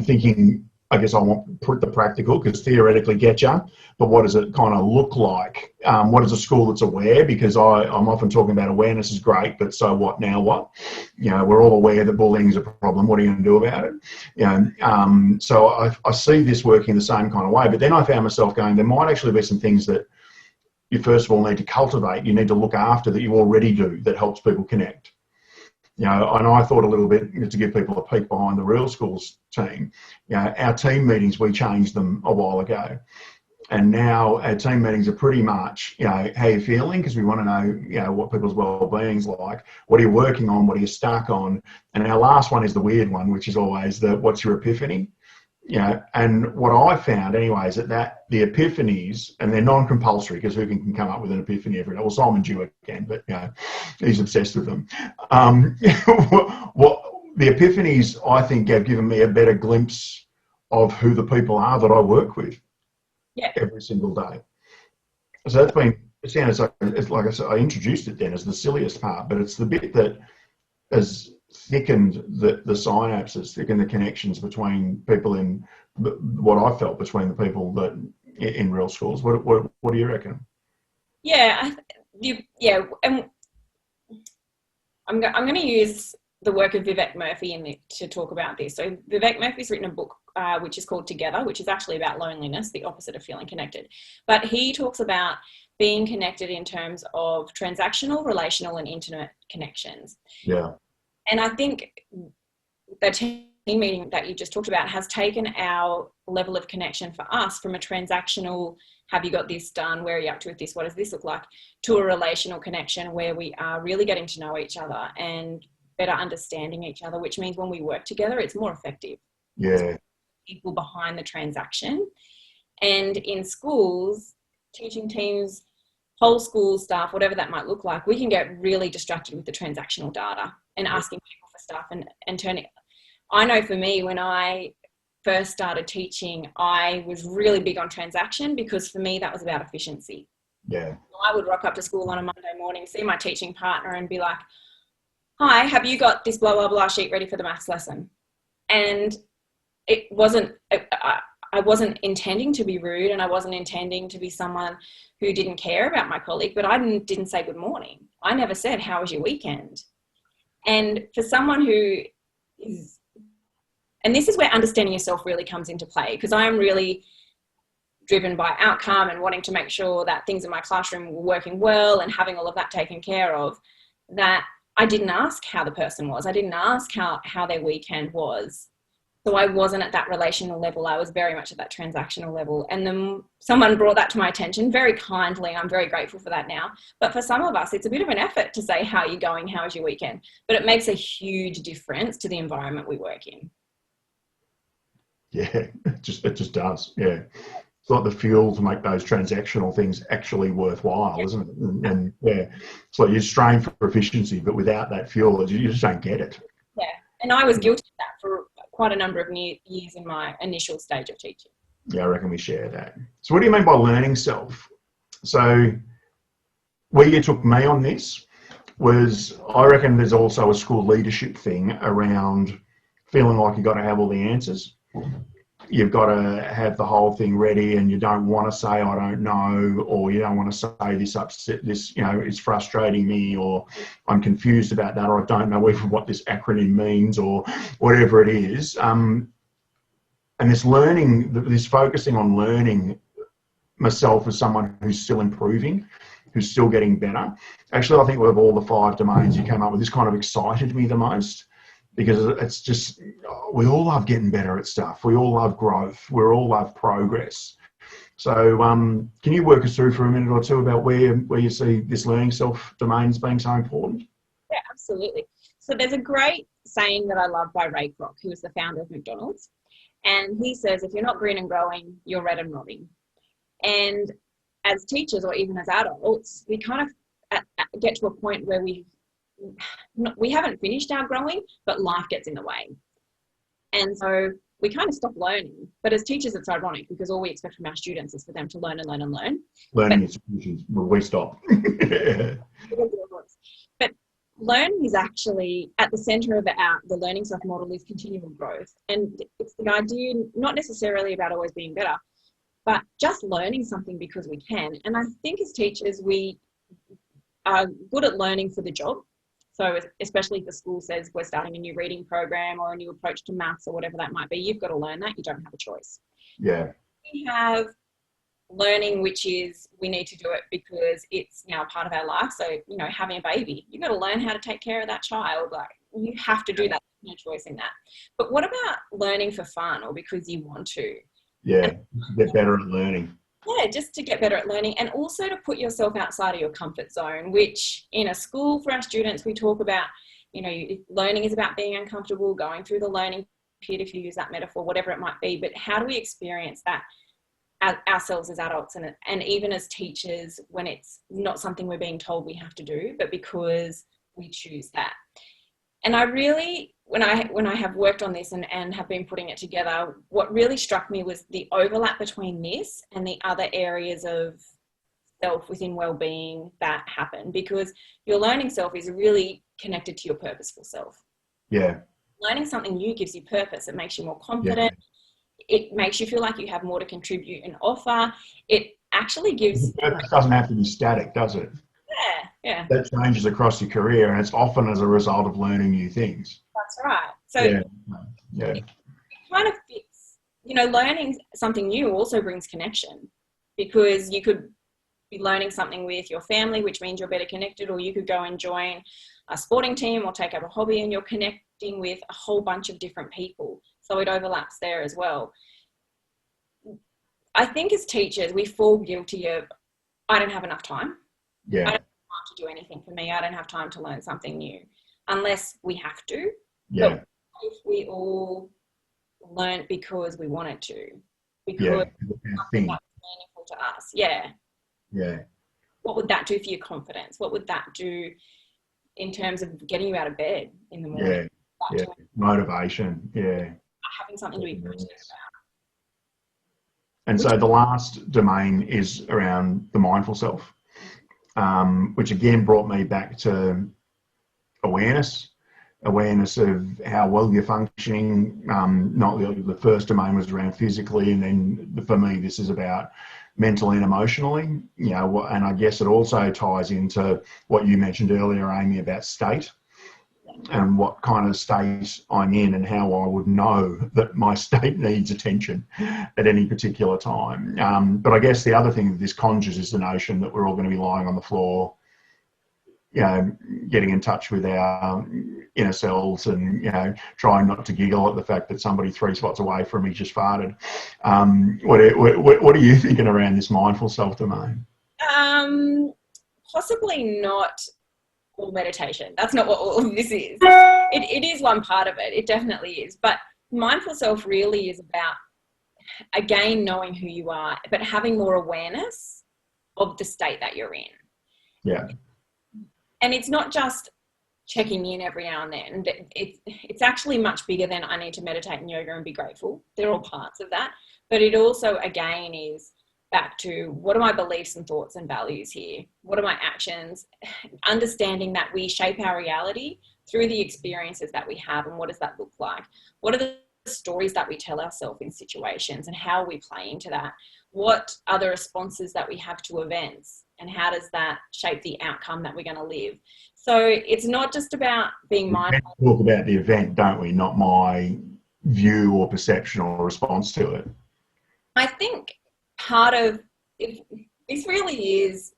thinking, I guess I want to put the practical, because theoretically get you, but what does it kind of look like? What is a school that's aware? Because I'm often talking about awareness is great, but so what, now what? We're all aware that bullying is a problem. What are you going to do about it? So I see this working the same kind of way, but then I found myself going, there might actually be some things that you first of all need to cultivate, you need to look after, that you already do, that helps people connect. And I thought a little bit, to give people a peek behind the Real Schools team, our team meetings, we changed them a while ago. And now our team meetings are pretty much, how you feeling? Because we want to know, what people's well-being's like. What are you working on? What are you stuck on? And our last one is the weird one, which is always what's your epiphany? And what I found anyway is that the epiphanies, and they're non-compulsory, because who can come up with an epiphany every day? Well, Simon Dewar can, but he's obsessed with them. What the epiphanies, I think, have given me a better glimpse of who the people are that I work with every single day. So that's been, it sounds like, it's like I said, I introduced it then as the silliest part, but it's the bit that has thickened the synapses, thickened the connections between people, in what I felt between the people that in Real Schools. What do you reckon? And I'm going to use the work of Vivek Murphy to talk about this. So Vivek Murphy's written a book which is called Together, which is actually about loneliness, the opposite of feeling connected. But he talks about being connected in terms of transactional, relational, and intimate connections. Yeah. And I think the team meeting that you just talked about has taken our level of connection for us from a transactional, have you got this done? Where are you up to with this? What does this look like? To a relational connection where we are really getting to know each other and better understanding each other, which means when we work together, it's more effective. Yeah. People behind the transaction. And in schools, teaching teams, whole school staff, whatever that might look like, we can get really distracted with the transactional data and asking people for stuff and turning. I know for me, when I first started teaching, I was really big on transaction, because for me that was about efficiency. Yeah. I would rock up to school on a Monday morning, see my teaching partner and be like, hi, have you got this blah, blah, blah sheet ready for the maths lesson? And it wasn't, I wasn't intending to be rude, and I wasn't intending to be someone who didn't care about my colleague, but I didn't say good morning. I never said, how was your weekend? And for someone who is, and this is where understanding yourself really comes into play, because I am really driven by outcome and wanting to make sure that things in my classroom were working well and having all of that taken care of, that I didn't ask how the person was. I didn't ask how their weekend was. So I wasn't at that relational level. I was very much at that transactional level. And then someone brought that to my attention very kindly. I'm very grateful for that now. But for some of us, it's a bit of an effort to say, how are you going? How was your weekend? But it makes a huge difference to the environment we work in. Yeah, it just does. Yeah. It's like the fuel to make those transactional things actually worthwhile, isn't it? And yeah, it's like you strain for efficiency, but without that fuel, you just don't get it. Yeah, and I was guilty of that for quite a number of years in my initial stage of teaching. Yeah, I reckon we share that. So what do you mean by learning self? So where you took me on this was, I reckon there's also a school leadership thing around feeling like you've got to have all the answers. You've got to have the whole thing ready, and you don't want to say, I don't know, or you don't want to say this upset, this, it's frustrating me, or I'm confused about that, or I don't know even what this acronym means, or whatever it is. And this learning, this focusing on learning myself as someone who's still improving, who's still getting better. Actually, I think of all the 5 domains you came up with, this kind of excited me the most. Because it's just, we all love getting better at stuff. We all love growth. We all love progress. So can you work us through for a minute or two about where you see this learning self domains being so important? Yeah, absolutely. So there's a great saying that I love by Ray Kroc, who is the founder of McDonald's. And he says, if you're not green and growing, you're red and rotting. And as teachers, or even as adults, we kind of get to a point where we haven't finished our growing, but life gets in the way. And so we kind of stop learning. But as teachers, it's ironic, because all we expect from our students is for them to learn and learn and learn. Learning institutions, we stop. But learning is actually at the center of the learning self model is continual growth. And it's the idea not necessarily about always being better, but just learning something because we can. And I think as teachers, we are good at learning for the job. So especially if the school says we're starting a new reading program or a new approach to maths or whatever that might be, you've got to learn that. You don't have a choice. Yeah. We have learning, which is we need to do it because it's now part of our life. So, having a baby, you've got to learn how to take care of that child. Like, you have to do that. No choice in that. But what about learning for fun or because you want to? Yeah, get better at learning. Yeah, just to get better at learning, and also to put yourself outside of your comfort zone, which in a school for our students, we talk about, learning is about being uncomfortable, going through the learning pit, if you use that metaphor, whatever it might be. But how do we experience that ourselves as adults and even as teachers, when it's not something we're being told we have to do, but because we choose that? And I really, when I have worked on this and have been putting it together, what really struck me was the overlap between this and the other areas of self within wellbeing that happen, because your learning self is really connected to your purposeful self. Yeah. Learning something new gives you purpose. It makes you more confident. Yeah. It makes you feel like you have more to contribute and offer. It actually gives... It doesn't have to be static, does it? Yeah. That changes across your career, and it's often as a result of learning new things. That's right. So it kind of fits. Learning something new also brings connection, because you could be learning something with your family, which means you're better connected, or you could go and join a sporting team or take up a hobby, and you're connecting with a whole bunch of different people. So it overlaps there as well. I think as teachers, we fall guilty of, I don't have enough time. Yeah. I don't have time to do anything for me. I don't have time to learn something new, unless we have to. Yeah. But if we all learn because we wanted to, because something that's meaningful to us. Yeah. What would that do for your confidence? What would that do in terms of getting you out of bed in the morning? Yeah. Motivation. Yeah. Having something to be passionate about. And so the last domain is around the mindful self, which again brought me back to awareness, awareness of how well you're functioning. Not the first domain was around physically, and then for me, this is about mentally and emotionally. And I guess it also ties into what you mentioned earlier, Amy, about state and what kind of state I'm in and how I would know that my state needs attention at any particular time. But I guess the other thing that this conjures is the notion that we're all going to be lying on the floor, getting in touch with our inner selves and, trying not to giggle at the fact that somebody 3 spots away from me just farted. What are you thinking around this mindful self domain? Possibly not all meditation. That's not what all of this is. It is one part of it. It definitely is. But mindful self really is about, again, knowing who you are, but having more awareness of the state that you're in. Yeah. And it's not just checking in every now and then. It's actually much bigger than I need to meditate and yoga and be grateful. They're all parts of that. But it also, again, is back to what are my beliefs and thoughts and values here? What are my actions? Understanding that we shape our reality through the experiences that we have, and what does that look like? What are the stories that we tell ourselves in situations, and how are we playing to that? What are the responses that we have to events, and how does that shape the outcome that we're going to live? So it's not just about being mindful. We talk about the event, don't we? Not my view or perception or response to it. I think part of this really is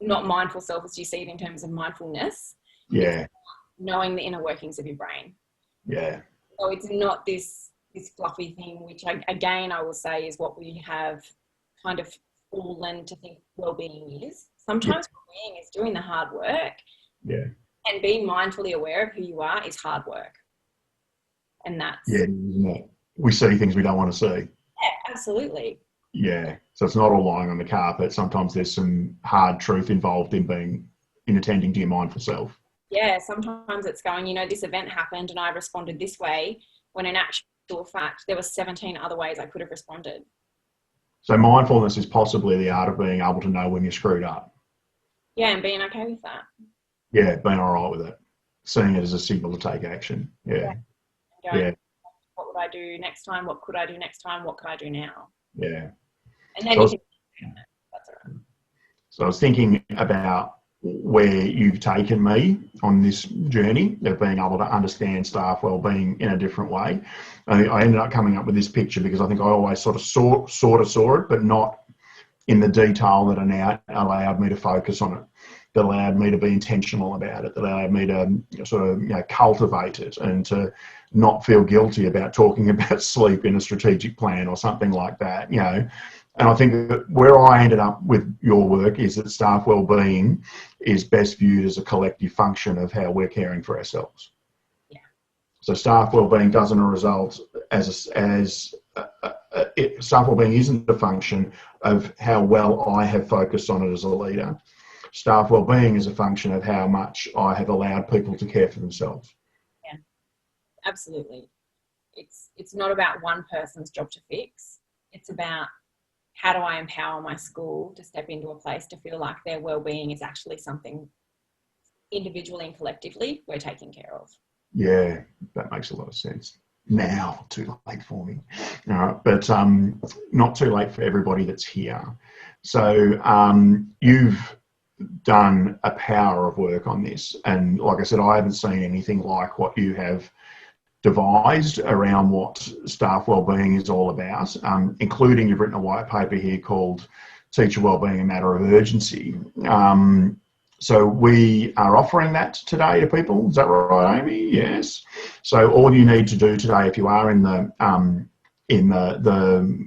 not mindful self as you see it in terms of mindfulness. Yeah. Knowing the inner workings of your brain. Yeah. So it's not this fluffy thing, which I will say is what we have kind of fallen to think well-being is. Sometimes well-being is doing the hard work. Yeah. And being mindfully aware of who you are is hard work. And that's... Yeah, isn't it? We see things we don't want to see. Yeah, absolutely. Yeah. So it's not all lying on the carpet. Sometimes there's some hard truth involved in attending to your mindful self. Yeah, sometimes it's going, this event happened and I responded this way, when in actual fact, there were 17 other ways I could have responded. So mindfulness is possibly the art of being able to know when you're screwed up. Yeah, and being okay with that. Yeah, being all right with it. Seeing it as a signal to take action. Yeah. Going, what would I do next time? What could I do next time? What could I do now? Yeah. And then that's all right. So I was thinking about where you've taken me on this journey of being able to understand staff wellbeing in a different way. I ended up coming up with this picture because I think I always sort of saw it, but not in the detail that now allowed me to focus on it, that allowed me to be intentional about it, that allowed me to sort of cultivate it and to not feel guilty about talking about sleep in a strategic plan or something like that, And I think that where I ended up with your work is that staff wellbeing is best viewed as a collective function of how we're caring for ourselves. Yeah. So staff wellbeing doesn't result staff wellbeing isn't a function of how well I have focused on it as a leader. Staff wellbeing is a function of how much I have allowed people to care for themselves. Yeah, absolutely. It's not about one person's job to fix. It's about how do I empower my school to step into a place to feel like their well-being is actually something individually and collectively we're taking care of. Yeah, that makes a lot of sense. Now, too late for me. All right, but not too late for everybody that's here. So you've done a power of work on this. And like I said, I haven't seen anything like what you have devised around what staff wellbeing is all about, including you've written a white paper here called Teacher Wellbeing, a Matter of Urgency. So we are offering that today to people. Is that right, Amy? Yes. So all you need to do today, if you are in the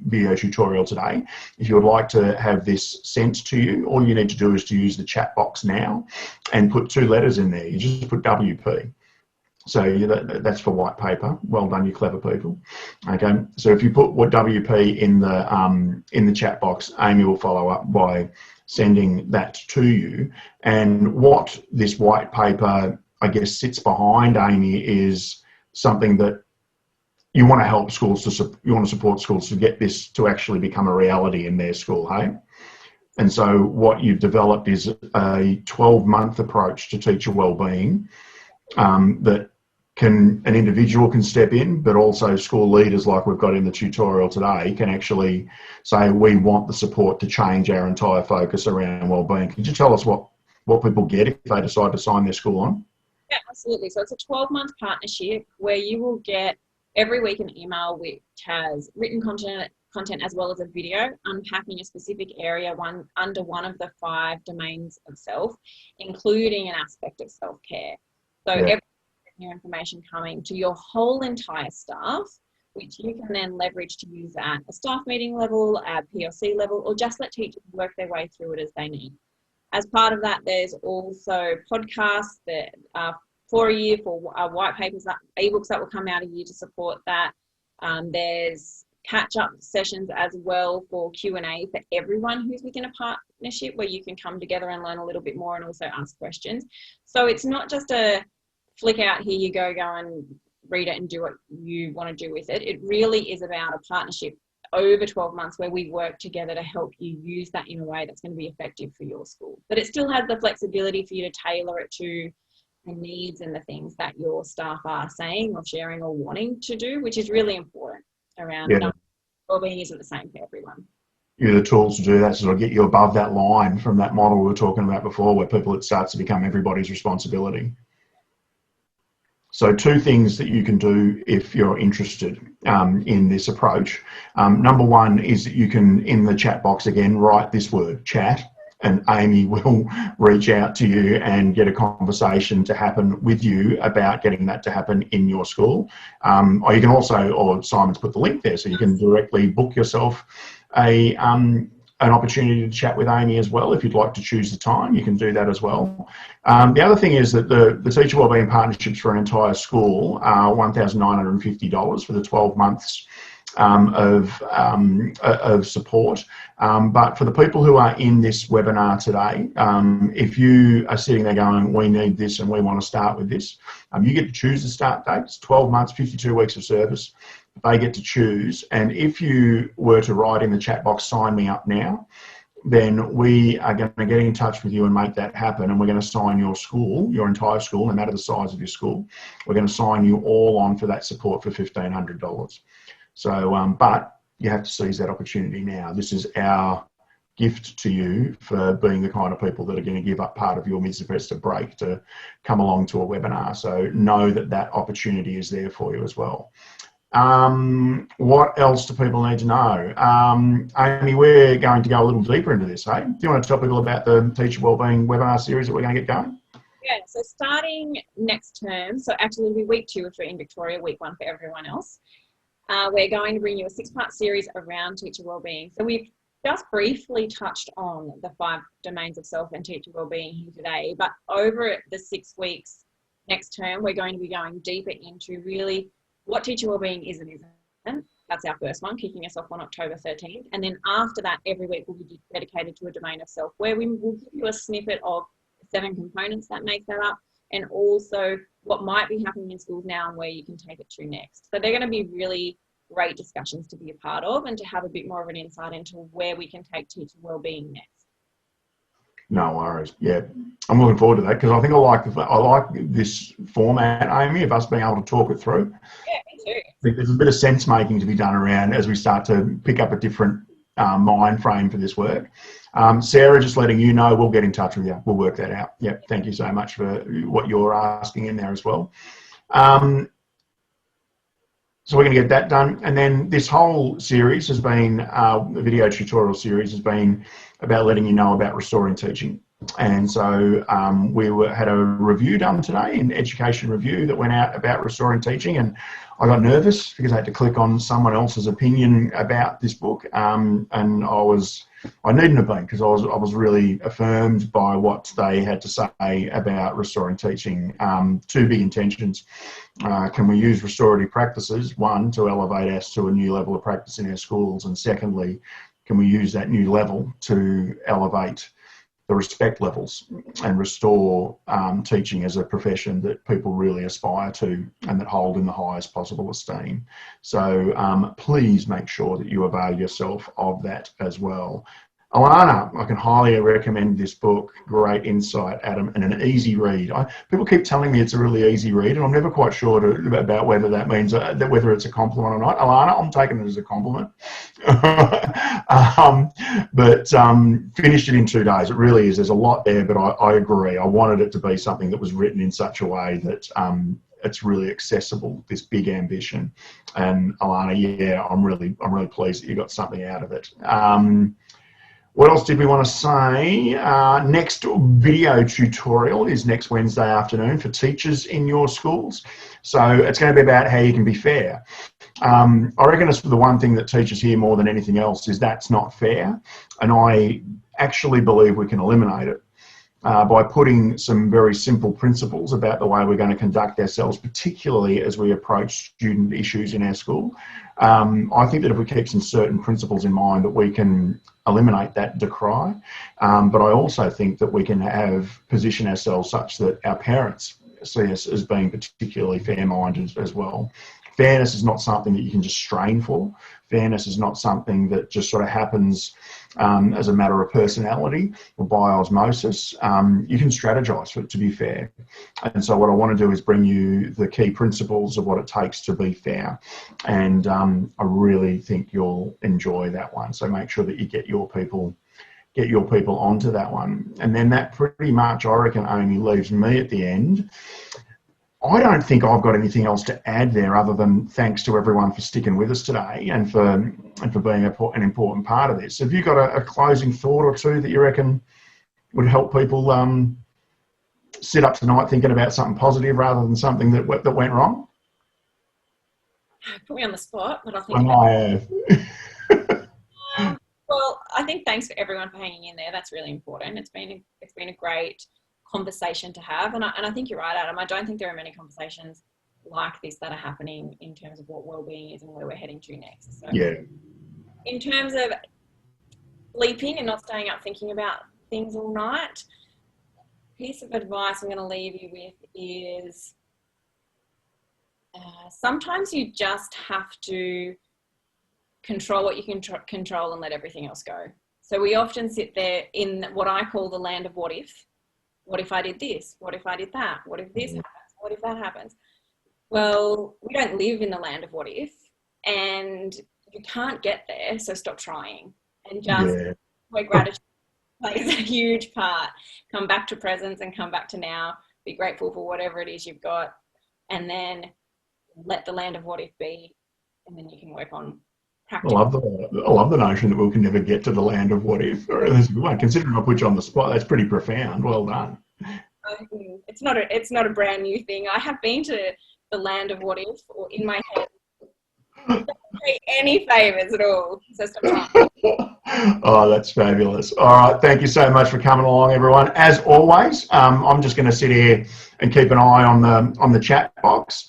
video tutorial today, if you would like to have this sent to you, all you need to do is to use the chat box now and put 2 letters in there. You just put WP. So that's for white paper. Well done, you clever people. Okay. So if you put what WP in the chat box, Amy will follow up by sending that to you. And what this white paper, I guess, sits behind, Amy, is something that you want to help schools you want to support schools to get this to actually become a reality in their school, hey? And so what you've developed is a 12-month approach to teacher wellbeing that an individual can step in, but also school leaders like we've got in the tutorial today can actually say, we want the support to change our entire focus around wellbeing. Could you tell us what people get if they decide to sign their school on? Yeah, absolutely. So it's a 12-month partnership where you will get every week an email which has written content as well as a video unpacking a specific area under one of the 5 domains of self, including an aspect of self-care. So every new information coming to your whole entire staff, which you can then leverage to use at a staff meeting level, at PLC level, or just let teachers work their way through it as they need. As part of that, there's also podcasts that are for a year, for white papers, ebooks that will come out a year to support that. There's catch-up sessions as well for Q&A for everyone who's within a partnership, where you can come together and learn a little bit more and also ask questions. So it's not just a flick out, here you go and read it and do what you want to do with it. It really is about a partnership over 12 months where we work together to help you use that in a way that's going to be effective for your school. But it still has the flexibility for you to tailor it to the needs and the things that your staff are saying or sharing or wanting to do, which is really important around wellbeing isn't the same for everyone. You're the tools to do that, so it'll get you above that line from that model we were talking about before, where it starts to become everybody's responsibility. So 2 things that you can do if you're interested in this approach. Number 1 is that you can, in the chat box again, write this word, chat, and Amy will reach out to you and get a conversation to happen with you about getting that to happen in your school. Or you can also, or Simon's put the link there, so you can directly book yourself an opportunity to chat with Amy as well. If you'd like to choose the time, you can do that as well. The other thing is that the Teacher Wellbeing Partnerships for an entire school are $1,950 for the 12 months of support. But for the people who are in this webinar today, if you are sitting there going, we need this and we want to start with this, you get to choose the start date. It's 12 months, 52 weeks of service. They get to choose. And if you were to write in the chat box, sign me up now, then we are going to get in touch with you and make that happen. And we're going to sign your school, your entire school, no matter the size of your school. We're going to sign you all on for that support for $1,500. So, but you have to seize that opportunity now. This is our gift to you for being the kind of people that are going to give up part of your mid-semester break to come along to a webinar. So know that that opportunity is there for you as well. What else do people need to know? Amy, we're going to go a little deeper into this, hey? Do you want to tell people about the Teacher Wellbeing webinar series that we're going to get going? Yeah, so starting next term, so actually it'll be week 2 if you're in Victoria, week 1 for everyone else. We're going to bring you a 6-part series around teacher wellbeing. So we've just briefly touched on the 5 domains of self and teacher wellbeing here today, but over the 6 weeks next term, we're going to be going deeper into really what teacher wellbeing is and isn't. That's our first one, kicking us off on October 13th. And then after that, every week will be dedicated to a domain of self, where we will give you a snippet of the 7 components that make that up, and also what might be happening in schools now and where you can take it to next. So they're going to be really great discussions to be a part of and to have a bit more of an insight into where we can take teacher wellbeing next. No worries. Yeah, I'm looking forward to that, because I think I like this format, Amy, of us being able to talk it through. Yeah, me too. I think there's a bit of sense making to be done around as we start to pick up a different mind frame for this work. Sarah, just letting you know, we'll get in touch with you. We'll work that out. Yep. Thank you so much for what you're asking in there as well. So we're going to get that done. And then this whole series has been, the video tutorial series has been about letting you know about restoring teaching. And so we had a review done today, an education review that went out about restoring teaching, and I got nervous because I had to click on someone else's opinion about this book, and I needn't have been, because I was really affirmed by what they had to say about restoring teaching. 2 big intentions. Can we use restorative practices, 1, to elevate us to a new level of practice in our schools, and secondly, can we use that new level to elevate the respect levels and restore teaching as a profession that people really aspire to and that hold in the highest possible esteem. So please make sure that you avail yourself of that as well. Alana, I can highly recommend this book. Great insight, Adam, and an easy read. People keep telling me it's a really easy read, and I'm never quite sure about whether that means whether it's a compliment or not. Alana, I'm taking it as a compliment. But finished it in 2 days. It really is. There's a lot there, but I agree. I wanted it to be something that was written in such a way that it's really accessible, this big ambition. And Alana, yeah, I'm really pleased that you got something out of it. What else did we want to say? Next video tutorial is next Wednesday afternoon for teachers in your schools. So it's going to be about how you can be fair. I reckon it's the one thing that teachers hear more than anything else is that's not fair. And I actually believe we can eliminate it by putting some very simple principles about the way we're going to conduct ourselves, particularly as we approach student issues in our school. I think that if we keep some certain principles in mind that we can eliminate that decry, but I also think that we can position ourselves such that our parents see us as being particularly fair-minded as well. Fairness is not something that you can just strain for. Fairness is not something that just sort of happens as a matter of personality or by osmosis. You can strategize for it to be fair. And so what I want to do is bring you the key principles of what it takes to be fair. And I really think you'll enjoy that one. So make sure that you get your people onto that one. And then that pretty much, I reckon, only leaves me at the end. I don't think I've got anything else to add there other than thanks to everyone for sticking with us today and for being an important part of this. Have you got a closing thought or two that you reckon would help people sit up tonight thinking about something positive rather than something that went wrong? Put me on the spot, but I think. Well, I think thanks for everyone for hanging in there. That's really important. It's been a great conversation to have, and I think you're right, Adam. I don't think there are many conversations like this that are happening in terms of what wellbeing is and where we're heading to next. So yeah, in terms of sleeping and not staying up thinking about things all night, piece of advice I'm going to leave you with is sometimes you just have to control what you can control and let everything else go. So we often sit there in what I call the land of what if. What if I did this? What if I did that? What if this happens? What if that happens? Well, we don't live in the land of what if, and you can't get there, so stop trying. And just where gratitude plays a huge part. Come back to presence and come back to now. Be grateful for whatever it is you've got, and then let the land of what if be, and then you can work on practice. I love the notion that we can never get to the land of what if. Considering I put you on the spot, that's pretty profound. Well done. It's not a brand new thing. I have been to the land of what if, or in my head. Don't pay any favours at all. So stop trying. Oh, that's fabulous. All right, thank you so much for coming along, everyone. As always, I'm just going to sit here and keep an eye on the chat box.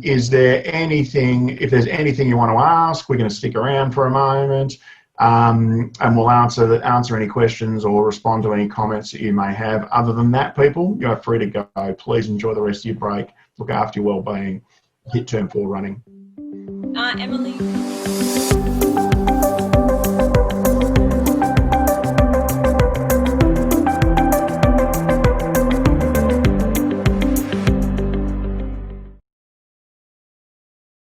Is there anything? If there's anything you want to ask, we're going to stick around for a moment, and we'll answer any questions or respond to any comments that you may have. Other than that, people, you're free to go. Please enjoy the rest of your break. Look after your well-being. Hit term 4 running. Emily.